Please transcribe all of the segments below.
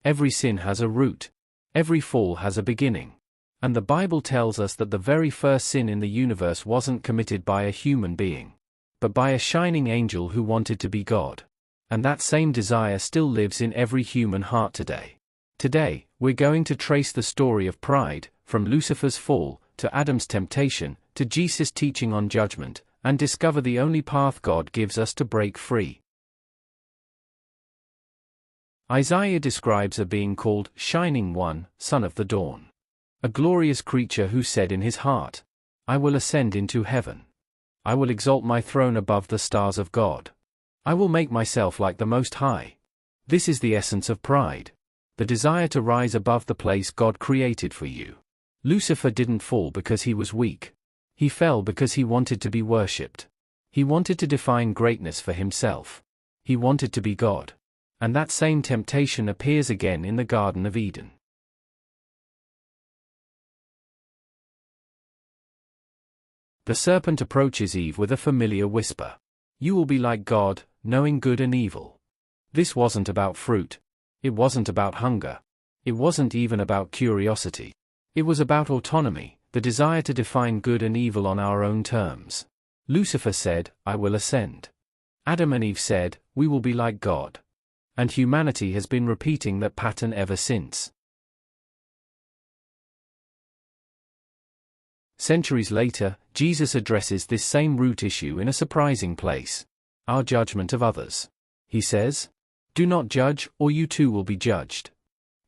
Every sin has a root. Every fall has a beginning. And the Bible tells us that the very first sin in the universe wasn't committed by a human being, but by a shining angel who wanted to be God. And that same desire still lives in every human heart today. Today, we're going to trace the story of pride, from Lucifer's fall, to Adam's temptation, to Jesus' teaching on judgment, and discover the only path God gives us to break free. Isaiah describes a being called Shining One, Son of the Dawn. A glorious creature who said in his heart, I will ascend into heaven. I will exalt my throne above the stars of God. I will make myself like the Most High. This is the essence of pride. The desire to rise above the place God created for you. Lucifer didn't fall because he was weak. He fell because he wanted to be worshipped. He wanted to define greatness for himself. He wanted to be God. And that same temptation appears again in the Garden of Eden. The serpent approaches Eve with a familiar whisper. You will be like God, knowing good and evil. This wasn't about fruit. It wasn't about hunger. It wasn't even about curiosity. It was about autonomy, the desire to define good and evil on our own terms. Lucifer said, I will ascend. Adam and Eve said, we will be like God. And humanity has been repeating that pattern ever since. Centuries later, Jesus addresses this same root issue in a surprising place. Our judgment of others. He says, do not judge, or you too will be judged.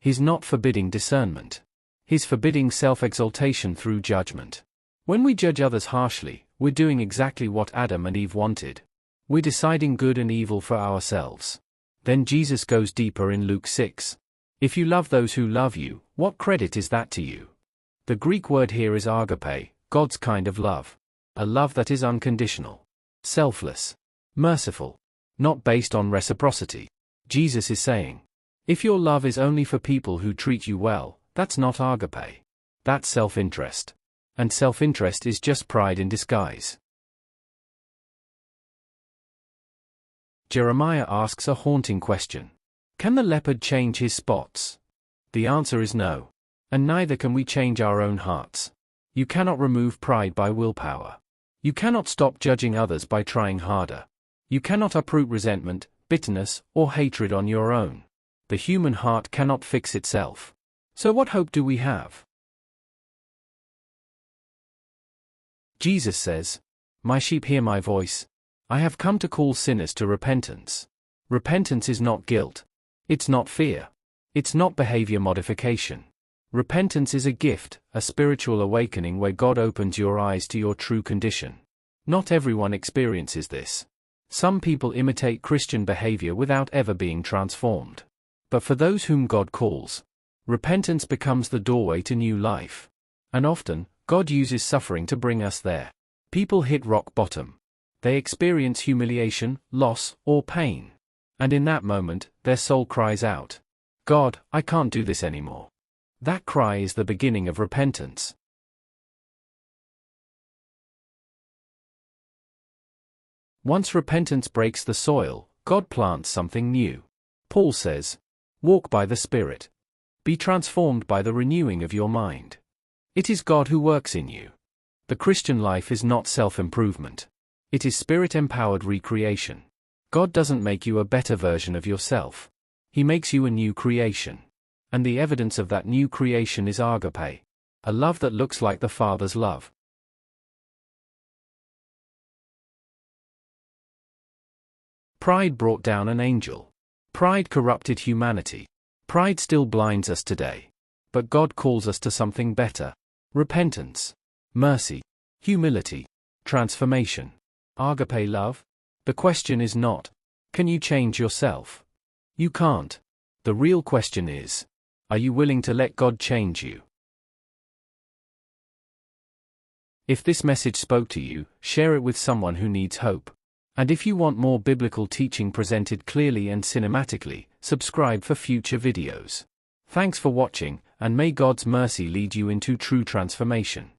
He's not forbidding discernment. He's forbidding self-exaltation through judgment. When we judge others harshly, we're doing exactly what Adam and Eve wanted. We're deciding good and evil for ourselves. Then Jesus goes deeper in Luke 6. If you love those who love you, what credit is that to you? The Greek word here is agapē, God's kind of love. A love that is unconditional, selfless, merciful, not based on reciprocity. Jesus is saying, if your love is only for people who treat you well, that's not agapē. That's self-interest. And self-interest is just pride in disguise. Jeremiah asks a haunting question. Can the leopard change his spots? The answer is no. And neither can we change our own hearts. You cannot remove pride by willpower. You cannot stop judging others by trying harder. You cannot uproot resentment, bitterness, or hatred on your own. The human heart cannot fix itself. So what hope do we have? Jesus says, my sheep hear my voice. I have come to call sinners to repentance. Repentance is not guilt. It's not fear. It's not behavior modification. Repentance is a gift, a spiritual awakening where God opens your eyes to your true condition. Not everyone experiences this. Some people imitate Christian behavior without ever being transformed. But for those whom God calls, repentance becomes the doorway to new life. And often, God uses suffering to bring us there. People hit rock bottom. They experience humiliation, loss, or pain. And in that moment, their soul cries out, God, I can't do this anymore. That cry is the beginning of repentance. Once repentance breaks the soil, God plants something new. Paul says, walk by the Spirit. Be transformed by the renewing of your mind. It is God who works in you. The Christian life is not self-improvement. It is Spirit-empowered recreation. God doesn't make you a better version of yourself. He makes you a new creation. And the evidence of that new creation is agapē, a love that looks like the Father's love. Pride brought down an angel. Pride corrupted humanity. Pride still blinds us today. But God calls us to something better. Repentance, mercy, humility, transformation. Agapē love? The question is not, can you change yourself? You can't. The real question is, are you willing to let God change you? If this message spoke to you, share it with someone who needs hope. And if you want more biblical teaching presented clearly and cinematically, subscribe for future videos. Thanks for watching, and may God's mercy lead you into true transformation.